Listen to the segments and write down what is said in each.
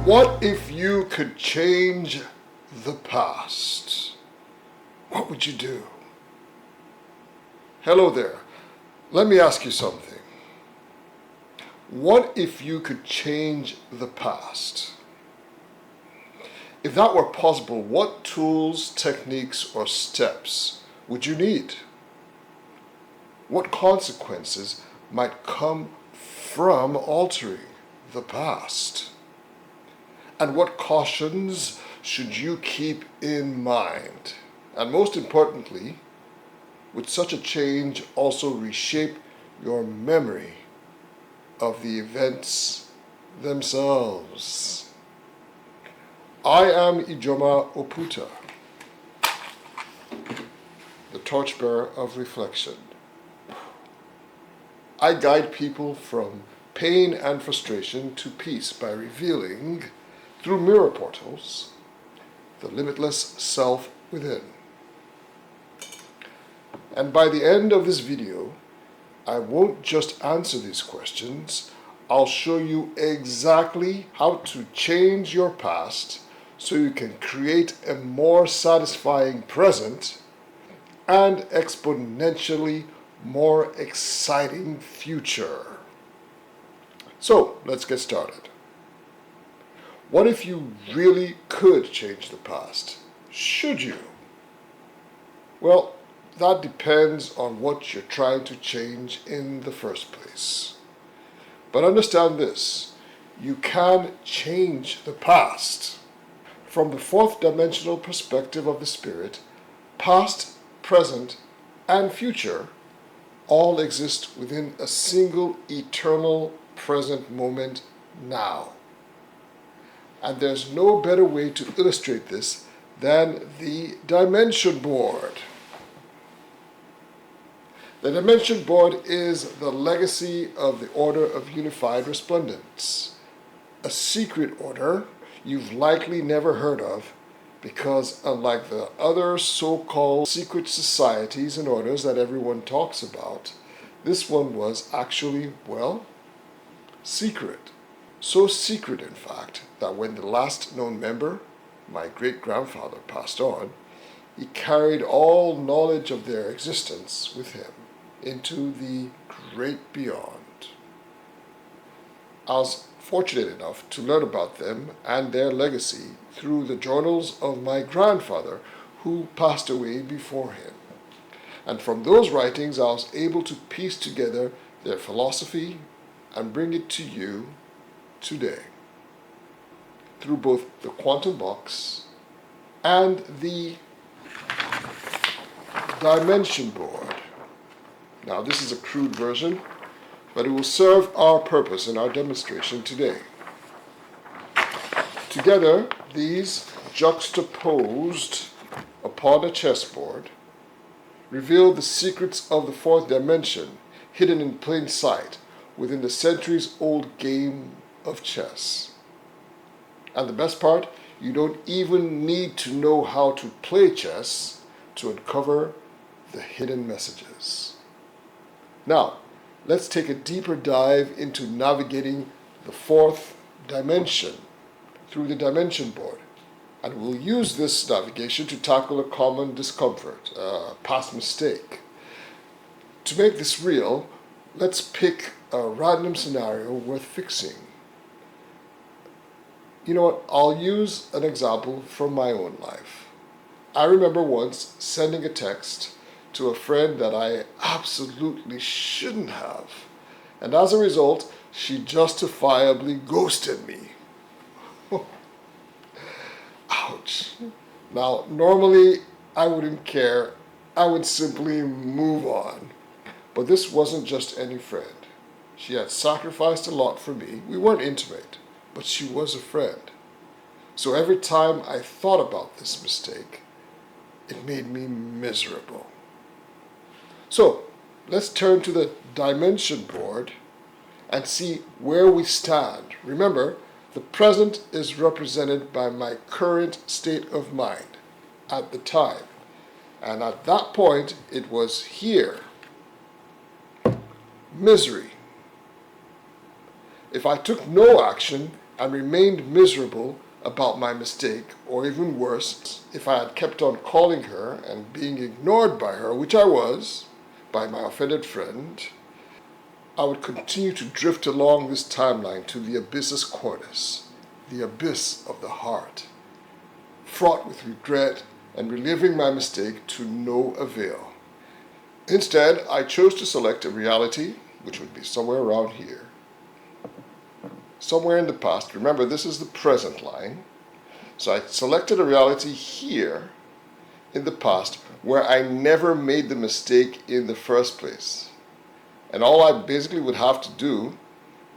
What if you could change the past? What would you do? Hello there. Let me ask you something. What if you could change the past? If that were possible, what tools, techniques, or steps would you need? What consequences might come from altering the past? And what cautions should you keep in mind? And most importantly, would such a change also reshape your memory of the events themselves? I am Ijoma Oputa, the torchbearer of reflection. I guide people from pain and frustration to peace by revealing, through mirror portals, the limitless self within. And by the end of this video, I won't just answer these questions, I'll show you exactly how to change your past so you can create a more satisfying present and exponentially more exciting future. So let's get started. What if you really could change the past? Should you? Well, that depends on what you're trying to change in the first place. But understand this, you can change the past. From the fourth dimensional perspective of the spirit, past, present, and future all exist within a single eternal present moment now. And there's no better way to illustrate this than the dimension board. The dimension board is the legacy of the Order of Unified Resplendence, a secret order you've likely never heard of because unlike the other so-called secret societies and orders that everyone talks about, this one was actually, well, secret. So secret, in fact, that when the last known member, my great-grandfather, passed on, he carried all knowledge of their existence with him into the great beyond. I was fortunate enough to learn about them and their legacy through the journals of my grandfather, who passed away before him. And from those writings, I was able to piece together their philosophy and bring it to you today through both the quantum box and the dimension board. Now, this is a crude version, but it will serve our purpose in our demonstration today. Together, these juxtaposed upon a chessboard reveal the secrets of the fourth dimension hidden in plain sight within the centuries-old game of chess. And the best part, you don't even need to know how to play chess to uncover the hidden messages. Now, let's take a deeper dive into navigating the fourth dimension through the dimension board. And we'll use this navigation to tackle a common discomfort, a past mistake. To make this real, let's pick a random scenario worth fixing. You know what? I'll use an example from my own life. I remember once sending a text to a friend that I absolutely shouldn't have. And as a result, she justifiably ghosted me. Ouch. Now, normally I wouldn't care. I would simply move on. But this wasn't just any friend. She had sacrificed a lot for me. We weren't intimate, but she was a friend. So every time I thought about this mistake, it made me miserable. So let's turn to the dimension board and see where we stand. Remember, the present is represented by my current state of mind at the time. And at that point, it was here. Misery. If I took no action, and remained miserable about my mistake, or even worse, if I had kept on calling her and being ignored by her, which I was, by my offended friend, I would continue to drift along this timeline to the abyssus cordis, the abyss of the heart, fraught with regret and reliving my mistake to no avail. Instead, I chose to select a reality, which would be somewhere around here, somewhere in the past. Remember, this is the present line. So I selected a reality here in the past where I never made the mistake in the first place. And all I basically would have to do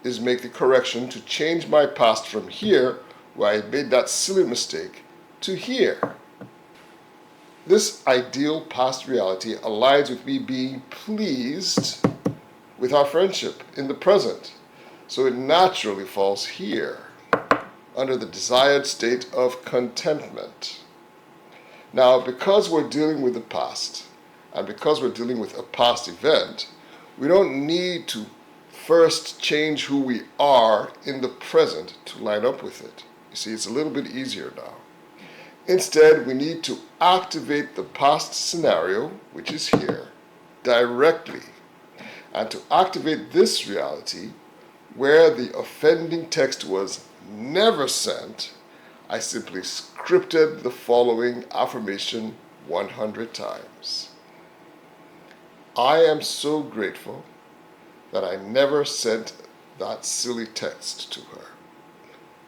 is make the correction to change my past from here, where I made that silly mistake, to here. This ideal past reality aligns with me being pleased with our friendship in the present. So it naturally falls here, under the desired state of contentment. Now, because we're dealing with the past, and because we're dealing with a past event, we don't need to first change who we are in the present to line up with it. You see, it's a little bit easier now. Instead, we need to activate the past scenario, which is here, directly. And to activate this reality, where the offending text was never sent, I simply scripted the following affirmation 100 times. I am so grateful that I never sent that silly text to her,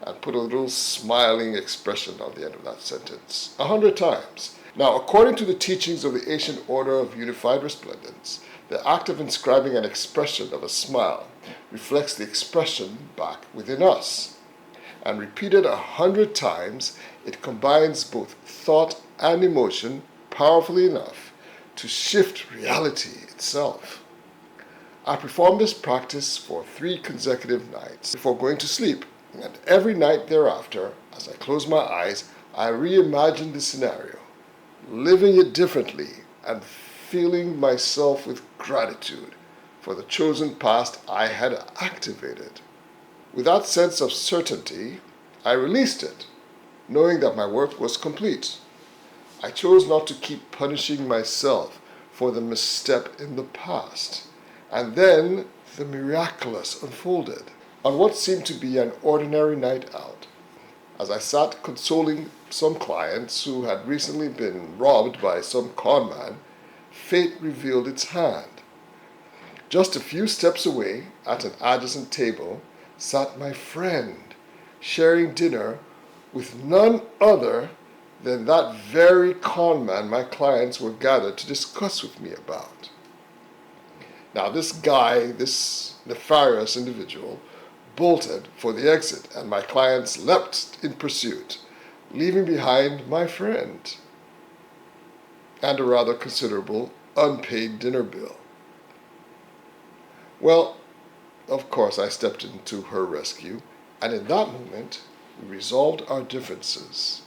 and put a little smiling expression on the end of that sentence 100 times. Now, according to the teachings of the ancient order of unified resplendence, the act of inscribing an expression of a smile reflects the expression back within us. And repeated 100 times, it combines both thought and emotion powerfully enough to shift reality itself. I performed this practice for 3 consecutive nights before going to sleep, and every night thereafter, as I closed my eyes, I reimagined the scenario, living it differently and feeling myself with gratitude for the chosen past I had activated. With that sense of certainty, I released it, knowing that my work was complete. I chose not to keep punishing myself for the misstep in the past. And then the miraculous unfolded. On what seemed to be an ordinary night out, as I sat consoling some clients who had recently been robbed by some con man, fate revealed its hand. Just a few steps away, at an adjacent table, sat my friend, sharing dinner with none other than that very con man my clients were gathered to discuss with me about. Now this guy, this nefarious individual, bolted for the exit, and my clients leapt in pursuit, leaving behind my friend and a rather considerable unpaid dinner bill. Well, of course, I stepped into her rescue, and in that moment, we resolved our differences.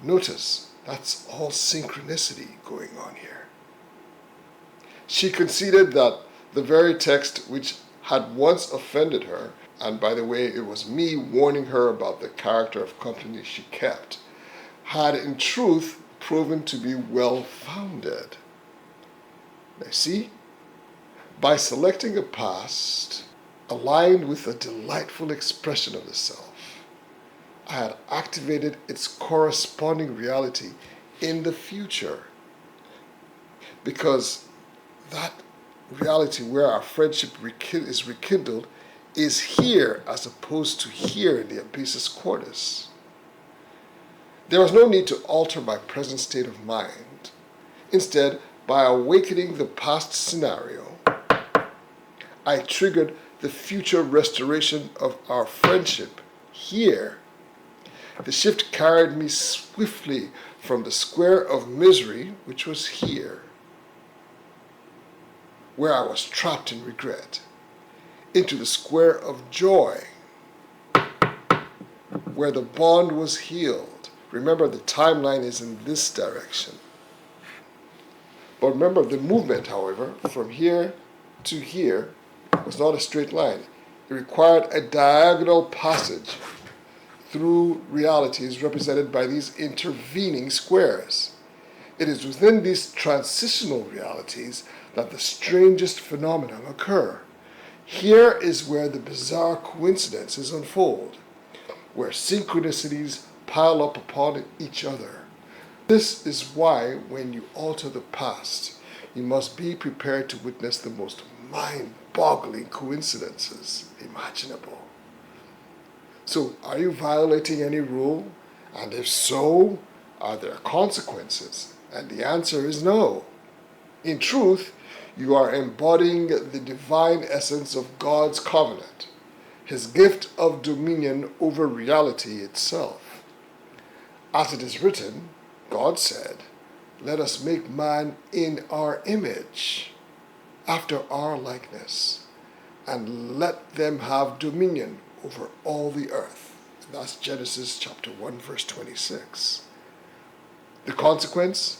Notice, that's all synchronicity going on here. She conceded that the very text which had once offended her, and by the way, it was me warning her about the character of company she kept, had in truth proven to be well-founded. Now see, by selecting a past aligned with a delightful expression of the self, I had activated its corresponding reality in the future. Because that reality where our friendship is rekindled is here as opposed to here in the abyssus cordis. There was no need to alter my present state of mind. Instead, by awakening the past scenario, I triggered the future restoration of our friendship here. The shift carried me swiftly from the square of misery, which was here, where I was trapped in regret, into the square of joy, where the bond was healed. Remember, the timeline is in this direction. But remember, the movement, however, from here to here was not a straight line. It required a diagonal passage through reality is represented by these intervening squares. It is within these transitional realities that the strangest phenomena occur. Here is where the bizarre coincidences unfold, where synchronicities pile up upon each other. This is why when you alter the past, you must be prepared to witness the most mind-boggling coincidences imaginable. So, are you violating any rule? And if so, are there consequences? And the answer is no. In truth, you are embodying the divine essence of God's covenant, His gift of dominion over reality itself. As it is written, God said, "Let us make man in our image, after our likeness, and let them have dominion over all the earth." And that's Genesis chapter 1, verse 26. The consequence?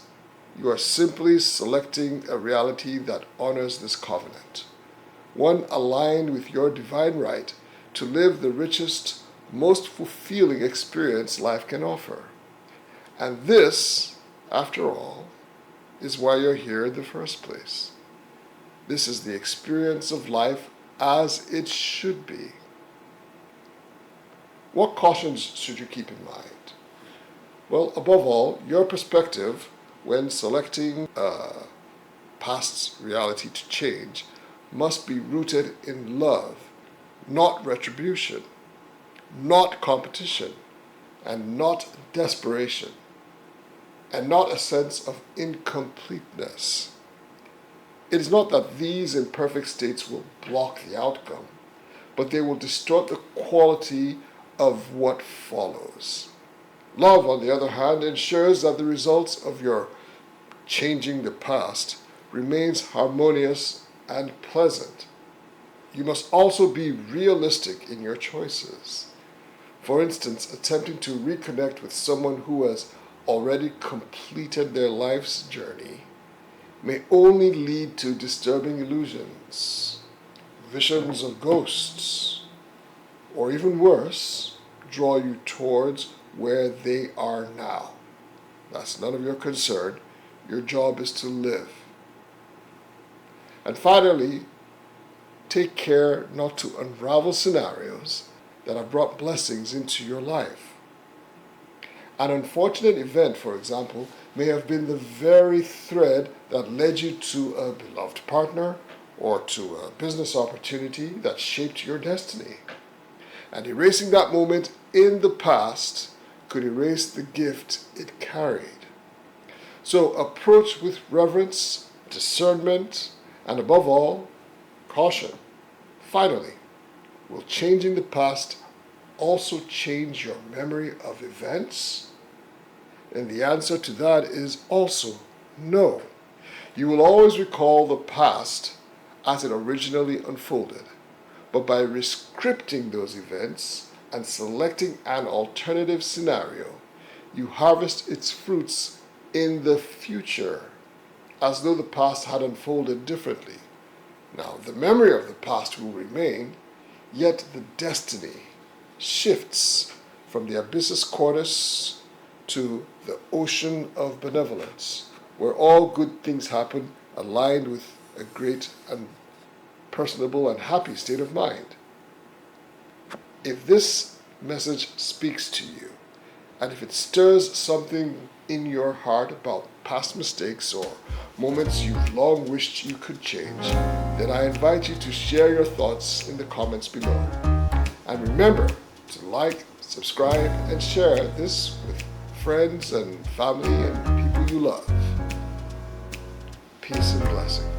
You are simply selecting a reality that honors this covenant, one aligned with your divine right to live the richest, most fulfilling experience life can offer. And this, after all, is why you're here in the first place. This is the experience of life as it should be. What cautions should you keep in mind? Well, above all, your perspective when selecting past reality to change must be rooted in love, not retribution, not competition, and not desperation, and not a sense of incompleteness. It is not that these imperfect states will block the outcome, but they will distort the quality of what follows. Love, on the other hand, ensures that the results of your changing the past remains harmonious and pleasant. You must also be realistic in your choices. For instance, attempting to reconnect with someone who has already completed their life's journey may only lead to disturbing illusions, visions of ghosts, or even worse, draw you towards where they are now. That's none of your concern. Your job is to live. And finally, take care not to unravel scenarios that have brought blessings into your life. An unfortunate event, for example, may have been the very thread that led you to a beloved partner or to a business opportunity that shaped your destiny. And erasing that moment in the past could erase the gift it carried. So approach with reverence, discernment, and above all, caution. Finally, will changing the past also change your memory of events? And the answer to that is also no. You will always recall the past as it originally unfolded, but by rescripting those events and selecting an alternative scenario, you harvest its fruits in the future, as though the past had unfolded differently. Now, the memory of the past will remain, yet the destiny shifts from the abyssus cordis to the ocean of benevolence, where all good things happen aligned with a great and personable and happy state of mind. If this message speaks to you, and if it stirs something in your heart about past mistakes or moments you've long wished you could change, then I invite you to share your thoughts in the comments below. And remember to like, subscribe, and share this with friends and family and people you love. Peace and blessings.